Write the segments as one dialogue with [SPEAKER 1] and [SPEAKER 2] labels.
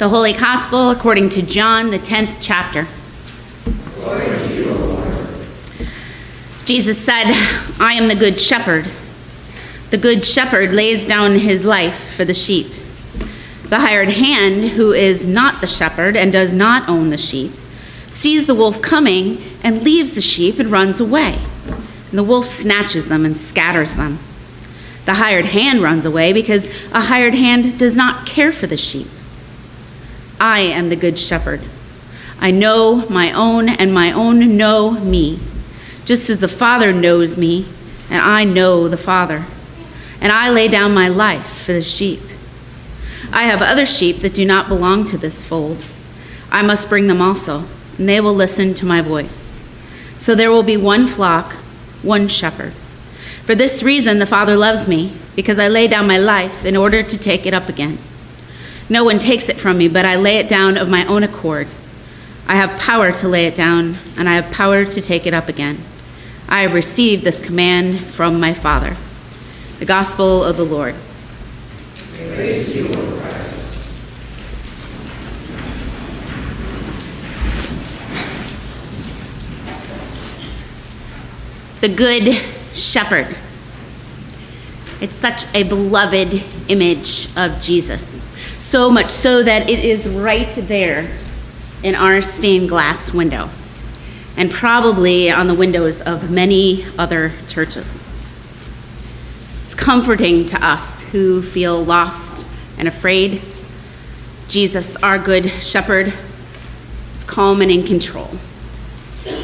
[SPEAKER 1] The Holy Gospel according to John, the 10th chapter.
[SPEAKER 2] Glory to you, O Lord.
[SPEAKER 1] Jesus said, I am the good shepherd. The good shepherd lays down his life for the sheep. The hired hand, who is not the shepherd and does not own the sheep, sees the wolf coming and leaves the sheep and runs away. And the wolf snatches them and scatters them. The hired hand runs away because a hired hand does not care for the sheep. I am the good shepherd. I know my own, and my own know me, just as the Father knows me, and I know the Father. And I lay down my life for the sheep. I have other sheep that do not belong to this fold. I must bring them also, and they will listen to my voice. So there will be one flock, one shepherd. For this reason the Father loves me, because I lay down my life in order to take it up again. No one takes it from me, but I lay it down of my own accord. I have power to lay it down, and I have power to take it up again. I have received this command from my Father. The Gospel of the Lord.
[SPEAKER 2] Praise to you, O Christ.
[SPEAKER 1] The Good Shepherd. It's such a beloved image of Jesus. So much so that it is right there in our stained glass window, and probably on the windows of many other churches. It's comforting to us who feel lost and afraid. Jesus, our good shepherd, is calm and in control,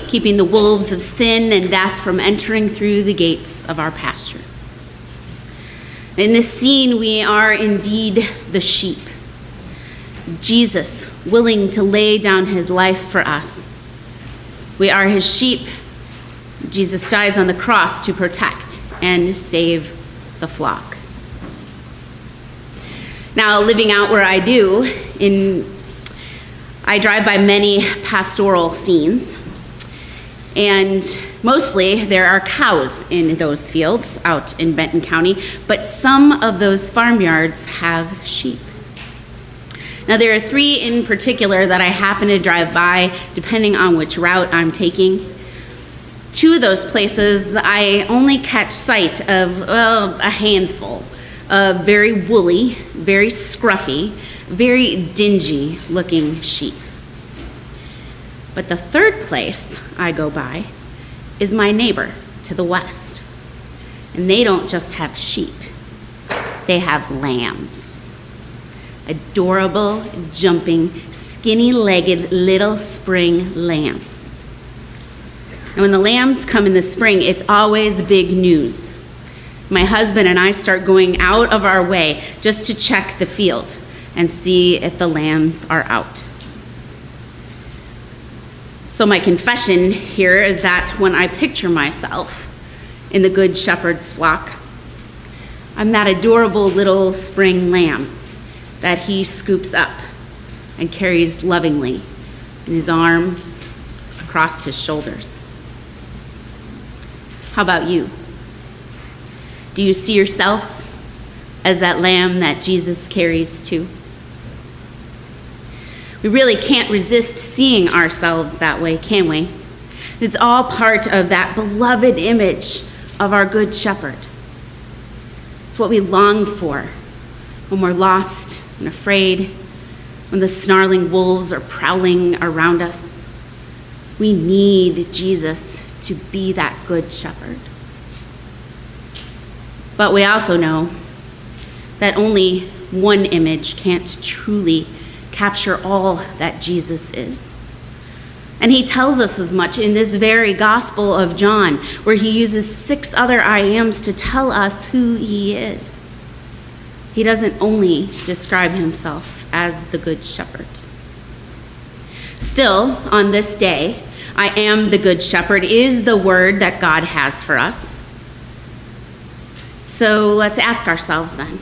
[SPEAKER 1] keeping the wolves of sin and death from entering through the gates of our pasture. In this scene, we are indeed the sheep. Jesus, willing to lay down his life for us. We are his sheep. Jesus dies on the cross to protect and save the flock. Now, living out where I do, I drive by many pastoral scenes, and mostly there are cows in those fields out in Benton County, but some of those farmyards have sheep. Now, there are three in particular that I happen to drive by, depending on which route I'm taking. Two of those places, I only catch sight of a handful of very woolly, very scruffy, very dingy-looking sheep. But the third place I go by is my neighbor to the west. And they don't just have sheep, they have lambs. Adorable, jumping, skinny-legged little spring lambs. And when the lambs come in the spring, it's always big news. My husband and I start going out of our way just to check the field and see if the lambs are out. So my confession here is that when I picture myself in the Good Shepherd's flock, I'm that adorable little spring lamb that he scoops up and carries lovingly in his arm across his shoulders. How about you? Do you see yourself as that lamb that Jesus carries too? We really can't resist seeing ourselves that way, can we? It's all part of that beloved image of our Good Shepherd. It's what we long for when we're lost and afraid, when the snarling wolves are prowling around us. We need Jesus to be that Good Shepherd. But we also know that only one image can't truly capture all that Jesus is. And he tells us as much in this very Gospel of John, where he uses 6 other I ams to tell us who he is. He doesn't only describe himself as the Good Shepherd. Still, on this day, I am the Good Shepherd is the word that God has for us. So let's ask ourselves then,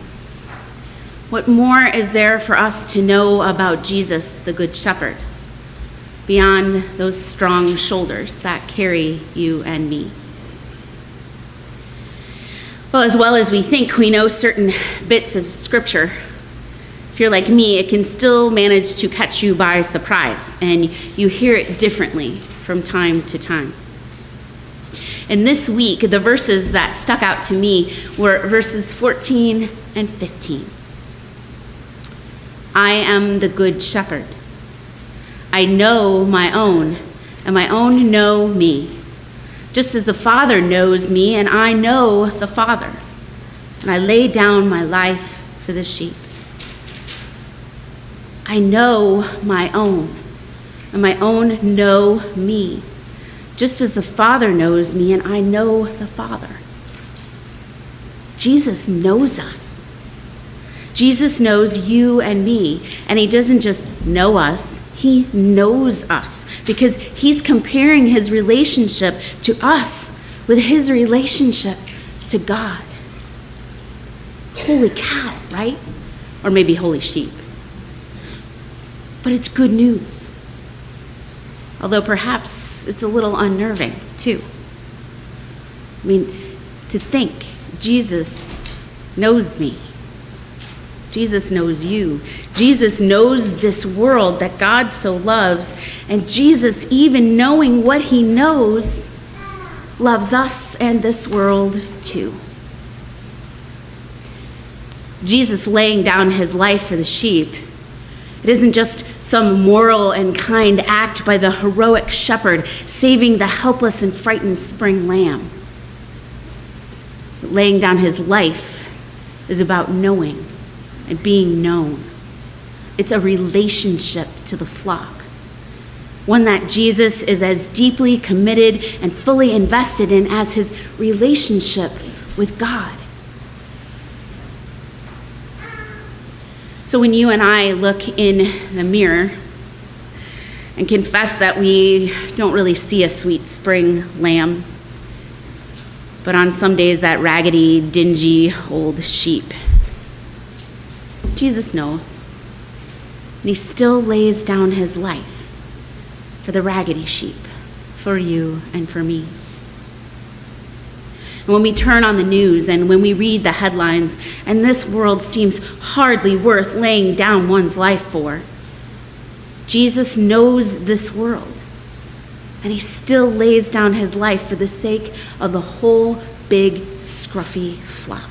[SPEAKER 1] what more is there for us to know about Jesus, the Good Shepherd, beyond those strong shoulders that carry you and me? Well as we think we know certain bits of Scripture, If you're like me, it can still manage to catch you by surprise, and you hear it differently from time to time. And this week, the verses that stuck out to me were verses 14 and 15. I am the good shepherd. I know my own, and my own know me, just as the Father knows me, and I know the Father. And I lay down my life for the sheep. I know my own, and my own know me, just as the Father knows me, and I know the Father. Jesus knows us. Jesus knows you and me, and he doesn't just know us, he knows us, because he's comparing his relationship to us with his relationship to God. Holy cow, right? Or maybe holy sheep. But it's good news. Although perhaps it's a little unnerving, too. I mean, to think Jesus knows me. Jesus knows you. Jesus knows this world that God so loves. And Jesus, even knowing what he knows, loves us and this world, too. Jesus laying down his life for the sheep, it isn't just some moral and kind act by the heroic shepherd saving the helpless and frightened spring lamb. Laying down his life is about knowing and being known. It's a relationship to the flock, one that Jesus is as deeply committed and fully invested in as his relationship with God. So when you and I look in the mirror and confess that we don't really see a sweet spring lamb, but on some days that raggedy, dingy old sheep, Jesus knows, and he still lays down his life for the raggedy sheep, for you and for me. And when we turn on the news and when we read the headlines, and this world seems hardly worth laying down one's life for, Jesus knows this world, and he still lays down his life for the sake of the whole big, scruffy flock.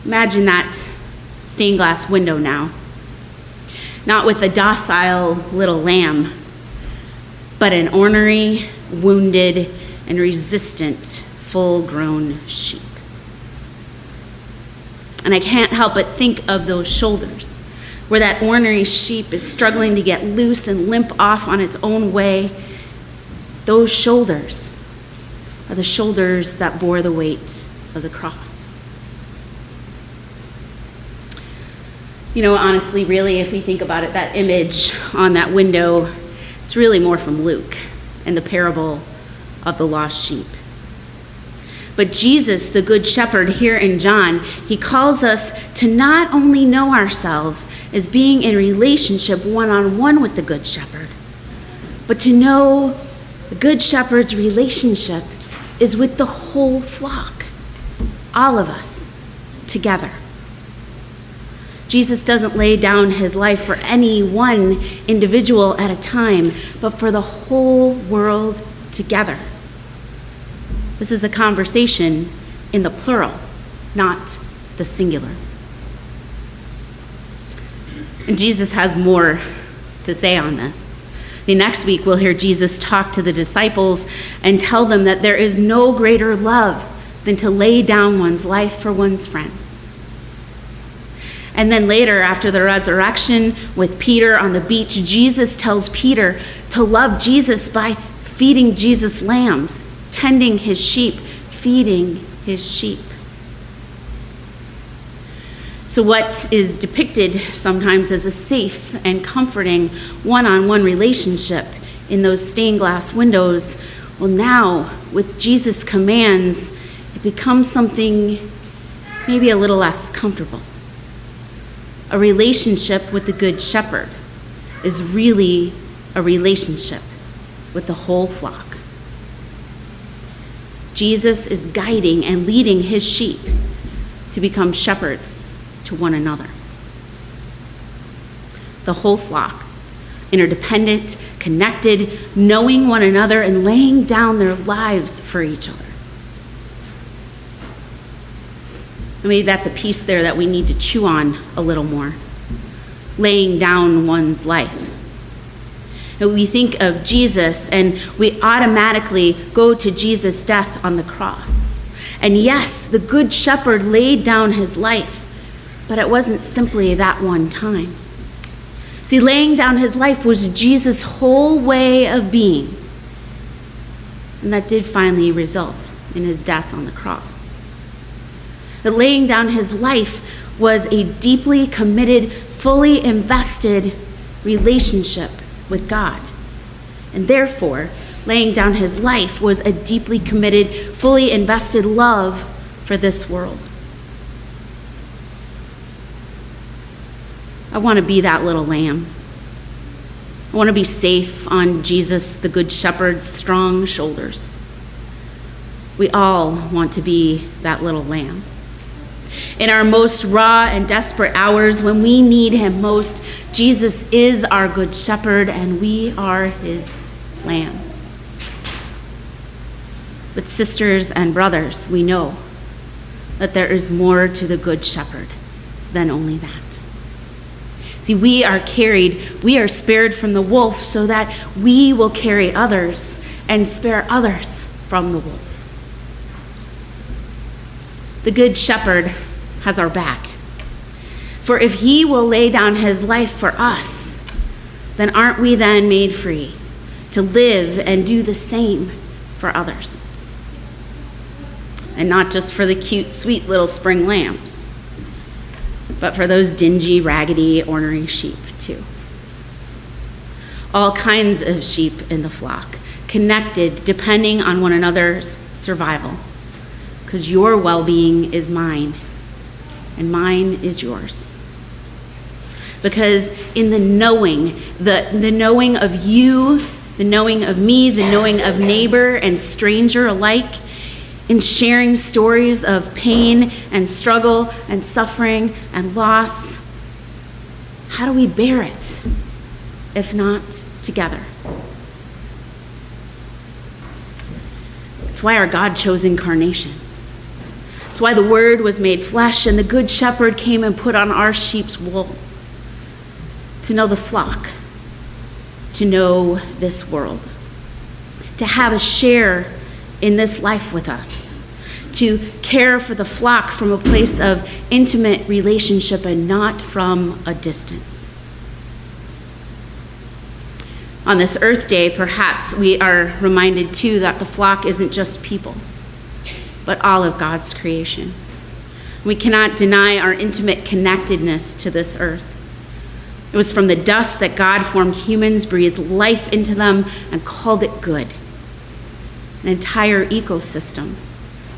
[SPEAKER 1] Imagine that stained glass window now, not with a docile little lamb, but an ornery, wounded, and resistant, full-grown sheep. And I can't help but think of those shoulders, where that ornery sheep is struggling to get loose and limp off on its own way. Those shoulders are the shoulders that bore the weight of the cross. You know, honestly, really, if we think about it, that image on that window, it's really more from Luke and the parable of the lost sheep. But Jesus, the Good Shepherd, here in John, he calls us to not only know ourselves as being in relationship one-on-one with the Good Shepherd, but to know the Good Shepherd's relationship is with the whole flock, all of us together. Jesus doesn't lay down his life for any one individual at a time, but for the whole world together. This is a conversation in the plural, not the singular. And Jesus has more to say on this. The next week, we'll hear Jesus talk to the disciples and tell them that there is no greater love than to lay down one's life for one's friends. And then later, after the resurrection with Peter on the beach, Jesus tells Peter to love Jesus by feeding Jesus lambs, tending his sheep, feeding his sheep. So what is depicted sometimes as a safe and comforting one-on-one relationship in those stained glass windows, well, now with Jesus' commands, it becomes something maybe a little less comfortable. A relationship with the Good Shepherd is really a relationship with the whole flock. Jesus is guiding and leading his sheep to become shepherds to one another. The whole flock, interdependent, connected, knowing one another, and laying down their lives for each other. And maybe that's a piece there that we need to chew on a little more. Laying down one's life. And we think of Jesus and we automatically go to Jesus' death on the cross. And yes, the Good Shepherd laid down his life, but it wasn't simply that one time. See, laying down his life was Jesus' whole way of being. And that did finally result in his death on the cross. But laying down his life was a deeply committed, fully invested relationship with God. And therefore, laying down his life was a deeply committed, fully invested love for this world. I want to be that little lamb. I want to be safe on Jesus, the Good Shepherd's strong shoulders. We all want to be that little lamb. In our most raw and desperate hours, when we need him most, Jesus is our Good Shepherd and we are his lambs. But sisters and brothers, we know that there is more to the Good Shepherd than only that. See, we are spared from the wolf so that we will carry others and spare others from the wolf. The Good Shepherd has our back. For if he will lay down his life for us, then aren't we then made free to live and do the same for others? And not just for the cute, sweet little spring lambs, but for those dingy, raggedy, ornery sheep too. All kinds of sheep in the flock, connected, depending on one another's survival. Because your well-being is mine, and mine is yours. Because in the knowing of you, the knowing of me, the knowing of neighbor and stranger alike, in sharing stories of pain and struggle and suffering and loss, how do we bear it if not together? It's why our God chose incarnation. It's why the Word was made flesh and the Good Shepherd came and put on our sheep's wool to know the flock, to know this world, to have a share in this life with us, to care for the flock from a place of intimate relationship and not from a distance. On this Earth Day, perhaps we are reminded too that the flock isn't just people, but all of God's creation. We cannot deny our intimate connectedness to this earth. It was from the dust that God formed humans, breathed life into them, and called it good. An entire ecosystem,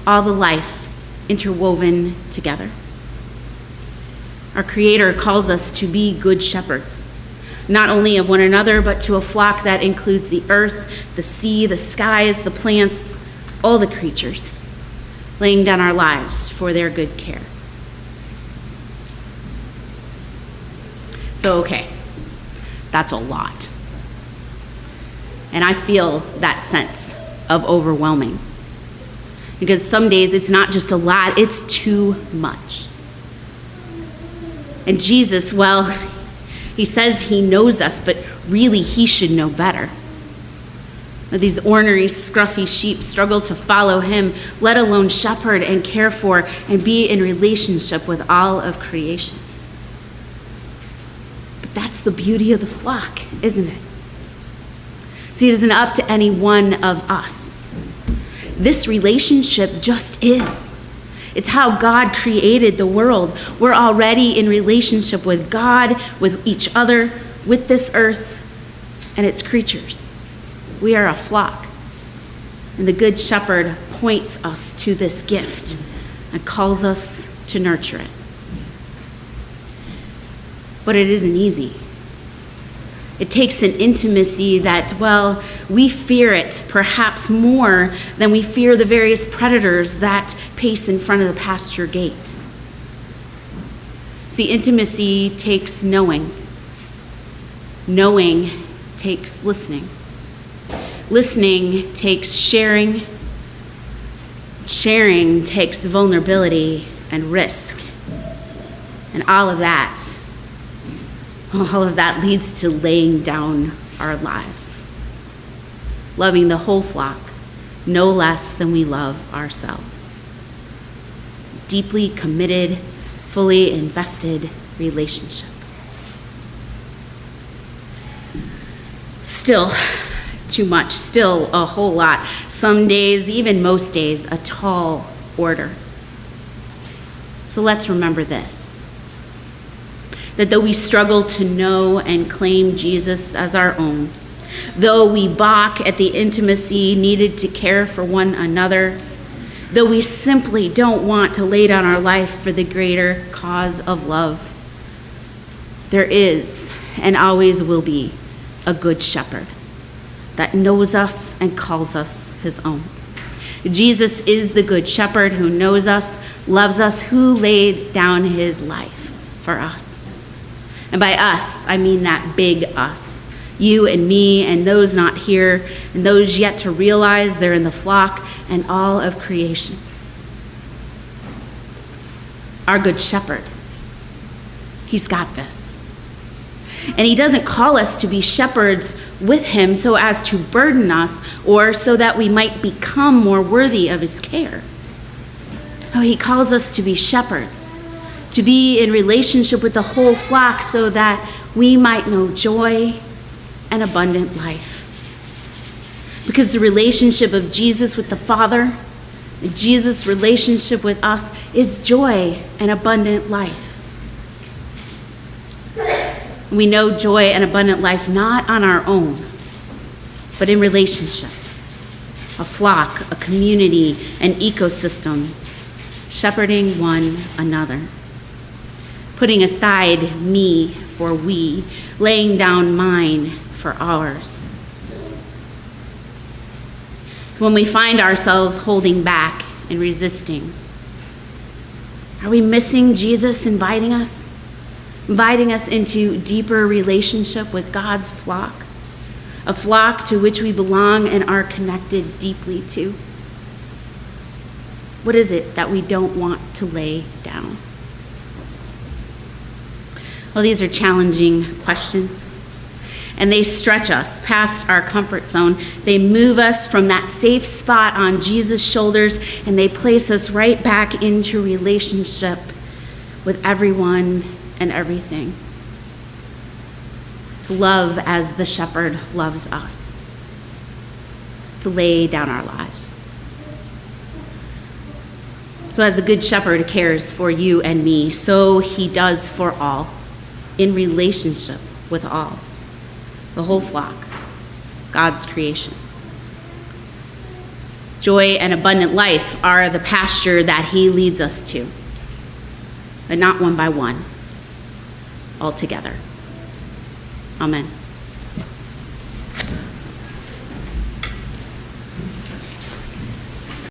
[SPEAKER 1] all the life interwoven together. Our Creator calls us to be good shepherds, not only of one another, but to a flock that includes the earth, the sea, the skies, the plants, all the creatures, laying down our lives for their good care. So, okay, that's a lot. And I feel that sense of overwhelming. Because some days it's not just a lot, it's too much. And Jesus, well, he says he knows us, but really he should know better. These ornery, scruffy sheep struggle to follow him, let alone shepherd and care for and be in relationship with all of creation. But that's the beauty of the flock, isn't it? See, it isn't up to any one of us. This relationship just is. It's how God created the world. We're already in relationship with God, with each other, with this earth, and its creatures. We are a flock. And the Good Shepherd points us to this gift and calls us to nurture it. But it isn't easy. It takes an intimacy that, well, we fear it perhaps more than we fear the various predators that pace in front of the pasture gate. See, intimacy takes knowing. Knowing takes listening. Listening takes sharing. Sharing takes vulnerability and risk. And all of that leads to laying down our lives. Loving the whole flock no less than we love ourselves. Deeply committed, fully invested relationship. Still too much, still a whole lot. Some days, even most days, a tall order. So let's remember this, that though we struggle to know and claim Jesus as our own, though we balk at the intimacy needed to care for one another, though we simply don't want to lay down our life for the greater cause of love, there is and always will be a good shepherd that knows us and calls us his own. Jesus is the good shepherd who knows us, loves us, who laid down his life for us. And by us, I mean that big us. You and me and those not here and those yet to realize they're in the flock and all of creation. Our good shepherd, he's got this. And he doesn't call us to be shepherds with him so as to burden us or so that we might become more worthy of his care. No, he calls us to be shepherds, to be in relationship with the whole flock so that we might know joy and abundant life. Because the relationship of Jesus with the Father, Jesus' relationship with us is joy and abundant life. We know joy and abundant life not on our own, but in relationship. A flock, a community, an ecosystem, shepherding one another. Putting aside me for we, laying down mine for ours. When we find ourselves holding back and resisting, are we missing Jesus inviting us into deeper relationship with God's flock, a flock to which we belong and are connected deeply to? What is it that we don't want to lay down? Well, these are challenging questions, and they stretch us past our comfort zone. They move us from that safe spot on Jesus' shoulders, and they place us right back into relationship with everyone and everything. To love as the shepherd loves us. To lay down our lives. So as a good shepherd cares for you and me, so he does for all, in relationship with all. The whole flock, God's creation. Joy and abundant life are the pasture that he leads us to, but not one by one. All together. Amen.